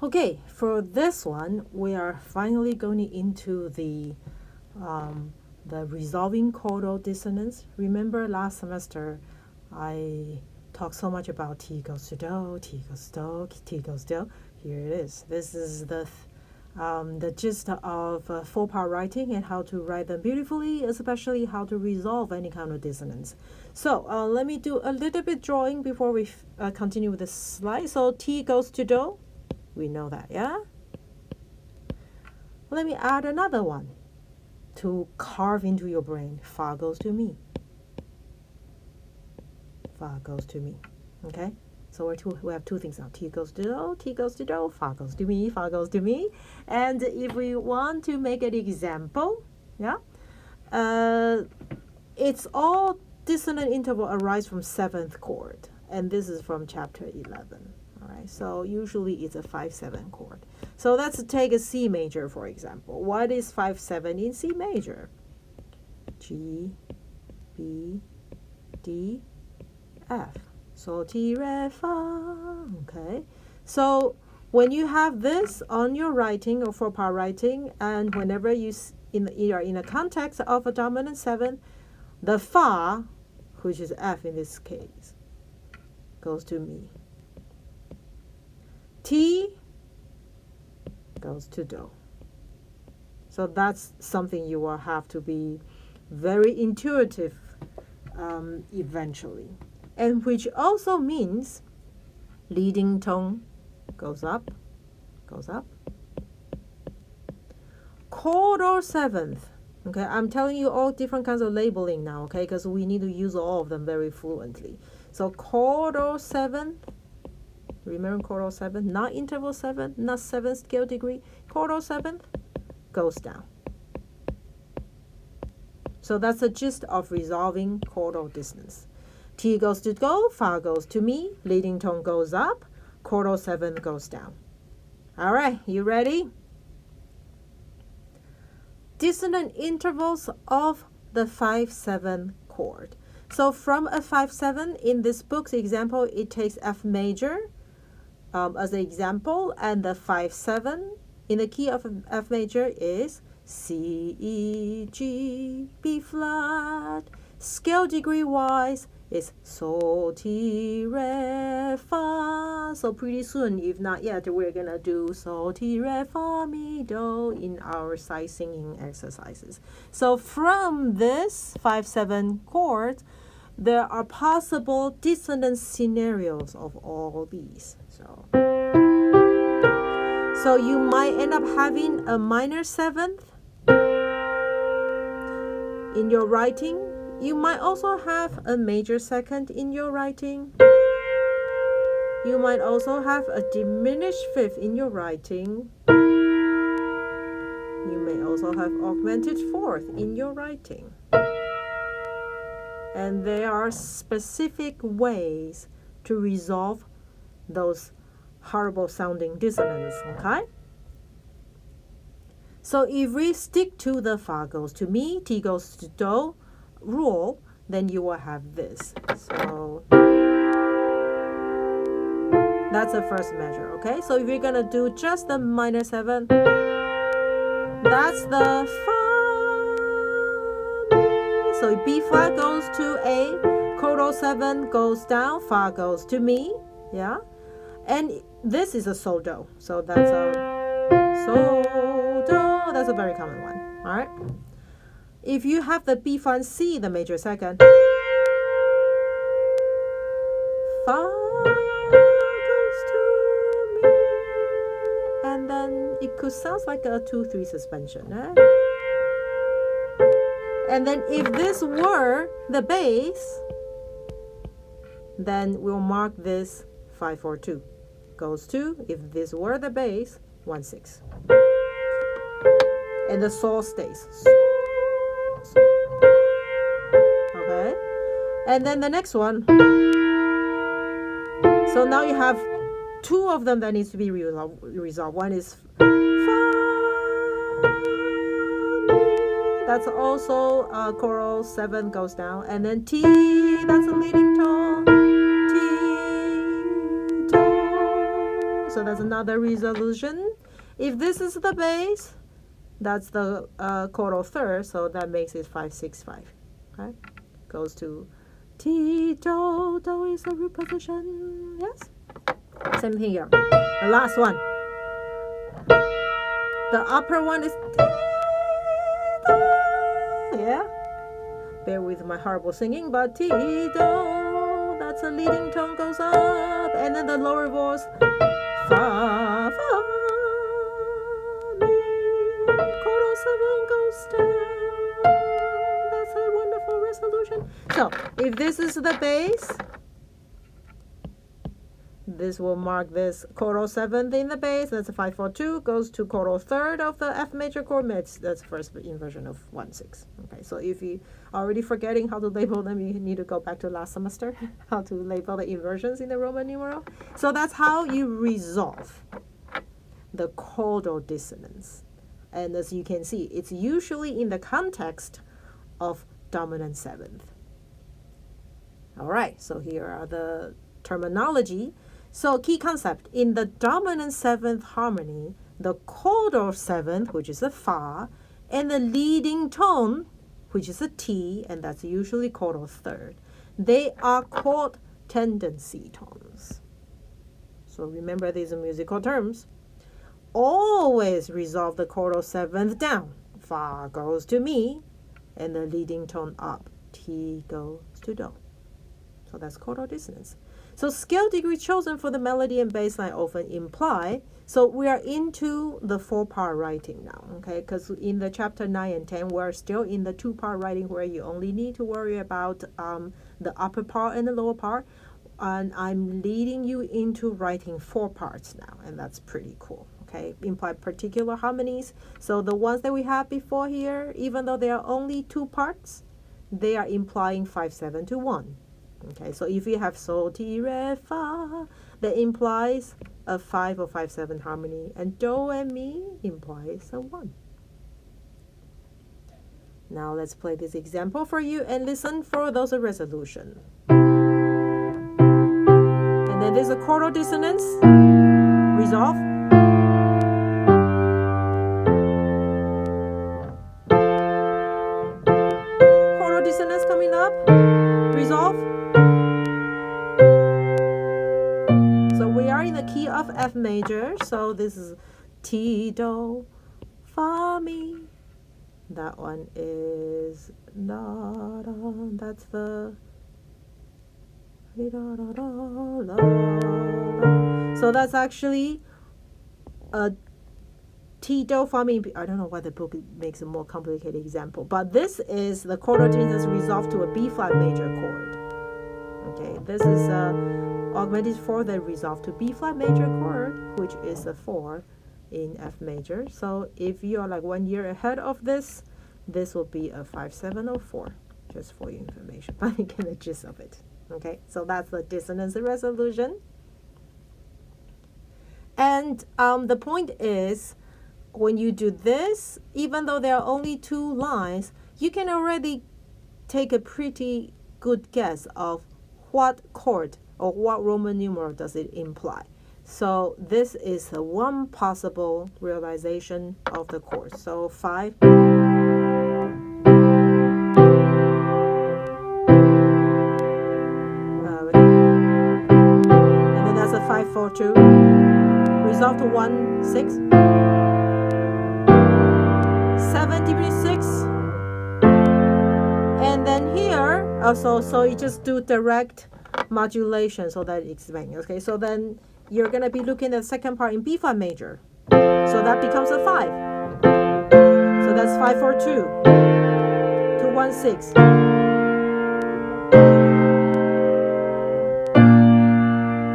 Okay, for this one, we are finally going into the resolving chordal dissonance. Remember last semester, I talked so much about T goes to do, T goes to do, T goes to do. Here it is. This is the gist of 4-part writing and how to write them beautifully, especially how to resolve any kind of dissonance. So let me do a little bit drawing before we continue with the slide. So T goes to do. We know that, yeah? Let me add another one to carve into your brain. Fa goes to mi. Fa goes to mi. Okay? So we have two things now. T goes to do, T goes to do, Fa goes to mi, Fa goes to mi. And if we want to make an example, yeah? It's all dissonant interval arise from 7th chord. And this is from chapter 11. Alright, so usually it's a 5-7 chord. So let's take a C major, for example. What is 5-7 in C major? G, B, D, F. So T, Re, Fa. Okay. So when you have this on your writing or 4-part writing, and whenever you are in a context of a dominant 7, the Fa, which is F in this case, goes to mi. T goes to do. So that's something you will have to be very intuitive eventually. And which also means leading tone goes up, goes up. Chordal 7th. Okay, I'm telling you all different kinds of labeling now, okay, because we need to use all of them very fluently. So chordal 7th. Remember chordal 7th, not interval 7, not 7th scale degree. Chordal 7th goes down. So that's the gist of resolving chordal dissonance. T goes to go, Fa goes to mi, leading tone goes up, chordal 7th goes down. All right, you ready? Dissonant intervals of the 5-7 chord. So from a 5-7, in this book's example, it takes F major as an example, and the 5-7 in the key of F major is C, E, G, B flat. Scale degree wise is Sol, Ti, Re, Fa. So pretty soon, if not yet, we're gonna do Sol, Ti, Re, Fa, Mi, Do in our sight singing exercises. So from this 5-7 chords, there are possible dissonant scenarios of all these. So you might end up having a minor 7th in your writing. You might also have a major 2nd in your writing. You might also have a diminished 5th in your writing. You may also have augmented 4th in your writing. And there are specific ways to resolve those horrible sounding dissonance, okay? So if we stick to the Fa goes to mi, T goes to do rule, then you will have this. So that's the first measure, okay? So if you're gonna do just the minor 7, that's the Fa, mi. So B flat goes to A, chordal 7 goes down, Fa goes to mi, yeah? And this is a Sol Do. So that's a Sol Do. That's a very common one. All right. If you have the B flat C, the major 2nd, Fa goes to mi, and then it could sound like a 2-3 suspension, right? And then if this were the bass, then we'll mark this 5-4-2. Goes to, if this were the bass, 1-6. And the Sol stays. Okay? And then the next one. So now you have two of them that needs to be resolved. One is Fa, mi. That's also chordal 7 goes down. And then T, that's a leading tone. So that's another resolution. If this is the bass, that's the chordal third, so that makes it 5-6-5. Okay, goes to T, do, do is the root position. Yes, same thing here. The last one, the upper one is T, do. Yeah, bear with my horrible singing, but T, do, that's a leading tone goes up, and then the lower voice, fa, fa, mi, chordal 7 goes down. That's a wonderful resolution. So if this is the bass, this will mark this chordal 7th in the bass. That's a 5-4-2, goes to chordal third of the F major chord. That's first inversion of 1-6. Okay, so if you are already forgetting how to label them, you need to go back to last semester, how to label the inversions in the Roman numeral. So that's how you resolve the chordal dissonance. And as you can see, it's usually in the context of dominant 7th. All right, so here are the terminology. So key concept, in the dominant 7th harmony, the chordal 7th, which is a fa, and the leading tone, which is a T, and that's usually chordal third, they are called tendency tones. So remember, these are musical terms. Always resolve the chordal 7th down. Fa goes to mi, and the leading tone up. T goes to do. So that's chordal dissonance. So scale degree chosen for the melody and bass line often imply, so we are into the 4-part writing now, okay? Because in the chapter 9 and 10, we're still in the 2-part writing where you only need to worry about the upper part and the lower part. And I'm leading you into writing 4 parts now, and that's pretty cool, okay? Imply particular harmonies. So the ones that we had before here, even though they are only 2 parts, they are implying 5-7 to 1. Okay, so if you have sol, ti, re, fa, that implies a 5 or 5-7 harmony, and do and mi implies a 1. Now let's play this example for you and listen for those resolution. And then there's a chordal dissonance, resolve. Chordal dissonance coming up, resolve. In the key of F major, so this is T, do, fa, mi. That one is da, da, that's the da, da, da, la, la. So that's actually a T, do, fa, mi. I don't know why the book makes a more complicated example, but this is the chordal dissonance resolved to a B flat major chord. Okay, this is augmented 4 that resolved to B flat major chord, which is a 4 in F major. So if you are like 1 year ahead of this, this will be a 5-7 or 4, just for your information, but you get the gist of it. Okay, so that's the dissonance resolution. And the point is, when you do this, even though there are only 2 lines, you can already take a pretty good guess of what chord or what Roman numeral does it imply. So this is the one possible realization of the chord. So 5. And then that's a 5-4-2. Resolve to 1-6. 7-6. And then here also, so you just do direct modulation so that it's explains. Okay, so then you're gonna be looking at the second part in B flat major, so that becomes a 5. So that's 5-4-2 to 1-6.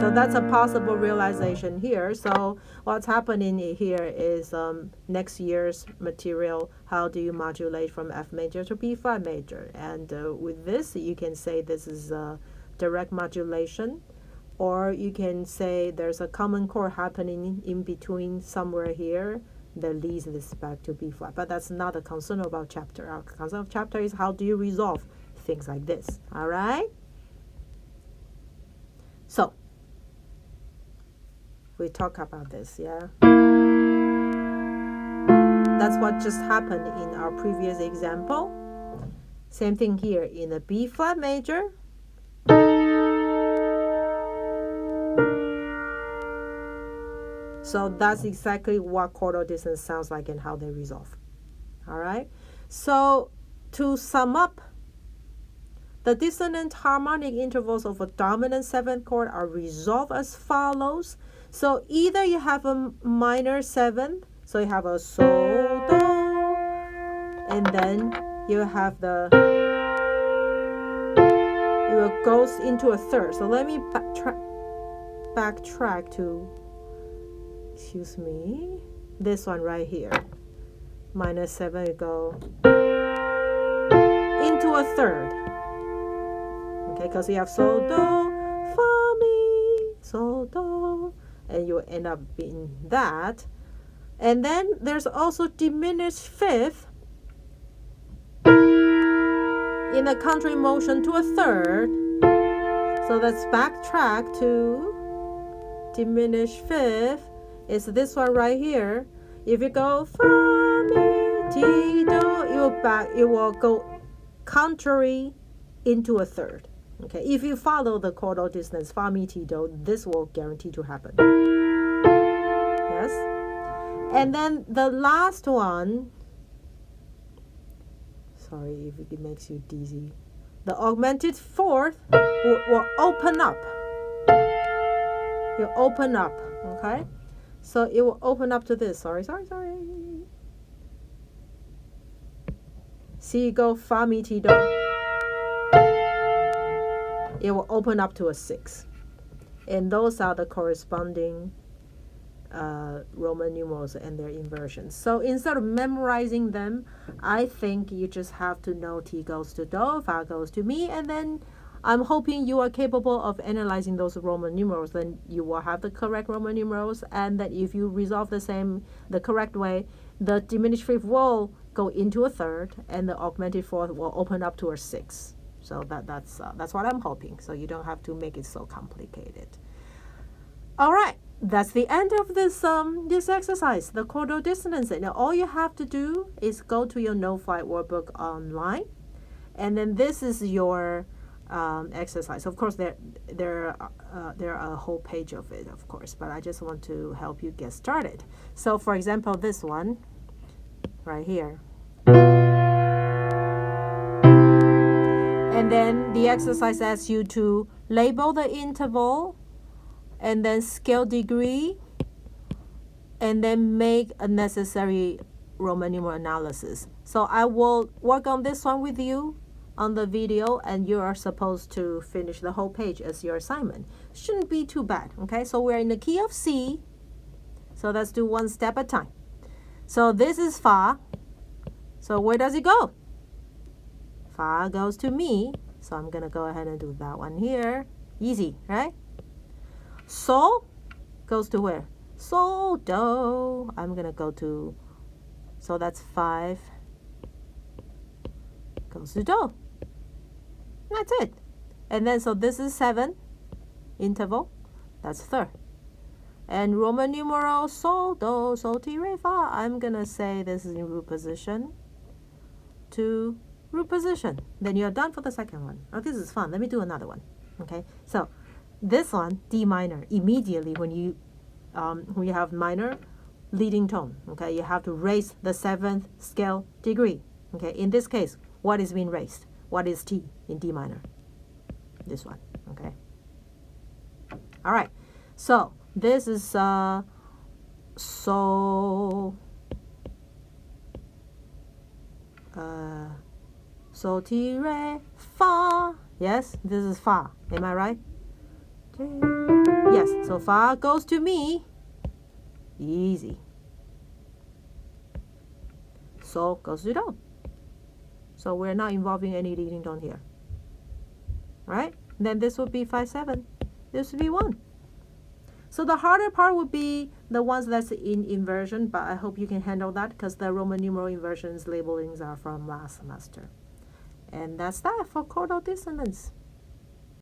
So that's a possible realization here. So what's happening here is next year's material, how do you modulate from F major to B flat major? And with this, you can say this is direct modulation, or you can say there's a common chord happening in between somewhere here that leads this back to B flat. But that's not a concern about chapter. Our concern of chapter is how do you resolve things like this. All right? So We talk about this, yeah. That's what just happened in our previous example. Same thing here in a B flat major. So that's exactly what chordal dissonance sounds like and how they resolve. All right. So to sum up, the dissonant harmonic intervals of a dominant seventh chord are resolved as follows. So either you have a minor seventh, so you have a sol, do, and then you have the, it goes into a third. So let me backtrack to, excuse me, this one right here. Minor 7, you go into a third. Okay, because you have sol, do, fa, mi, sol, do, and you end up being that. And then there's also diminished fifth in a contrary motion to a third. So let's backtrack to diminished fifth. Is this one right here. If you go fa, mi, ti, do, it will go contrary into a third. Okay, if you follow the chordal dissonance fa, mi, ti, do, this will guarantee to happen. Yes. And then the last one, sorry if it makes you dizzy, the augmented fourth will open up. You open up, okay? So it will open up to this. Sorry. See, go fa, mi, ti, do. It will open up to a 6. And those are the corresponding Roman numerals and their inversions. So instead of memorizing them, I think you just have to know Ti goes to Do, Fa goes to Mi, and then I'm hoping you are capable of analyzing those Roman numerals. Then you will have the correct Roman numerals, and that if you resolve the correct way, the diminished fifth will go into a third, and the augmented fourth will open up to a 6. So that's what I'm hoping. So you don't have to make it so complicated. All right. That's the end of this exercise, the chordal dissonance. Now all you have to do is go to your No Flight workbook online, and then this is your exercise. Of course, there are a whole page of it, of course, but I just want to help you get started. So, for example, this one right here, and then the exercise asks you to label the interval, and then scale degree, and then make a necessary Roman numeral analysis. So I will work on this one with you on the video, and you are supposed to finish the whole page as your assignment. Shouldn't be too bad, okay? So we're in the key of C. So let's do one step at a time. So this is Fa. So where does it go? Fa goes to Mi. So I'm going to go ahead and do that one here. Easy, right? Sol goes to where? Sol, Do. I'm going to go to, so that's 5. Goes to Do. That's it. And then, so this is 7 interval. That's third. And Roman numeral Sol, Do, Sol, Ti, Re, Fa. I'm going to say this is in root position to root position. Then you're done for the second one. Oh, this is fun. Let me do another one. Okay, so this one, D minor, immediately when you have minor leading tone, okay, you have to raise the 7th scale degree. Okay, in this case, what is being raised? What is T in D minor? This one, okay. All right, so this is Sol, Sol, Ti, Re, Fa. Yes, this is Fa. Am I right? Yes, so Fa goes to Mi. Easy. Sol goes to Do. So we're not involving any leading tone here. Right? Then this would be 5, 7. This would be 1. So the harder part would be the ones that's in inversion, but I hope you can handle that because the Roman numeral inversions labelings are from last semester. And that's that for chordal dissonance.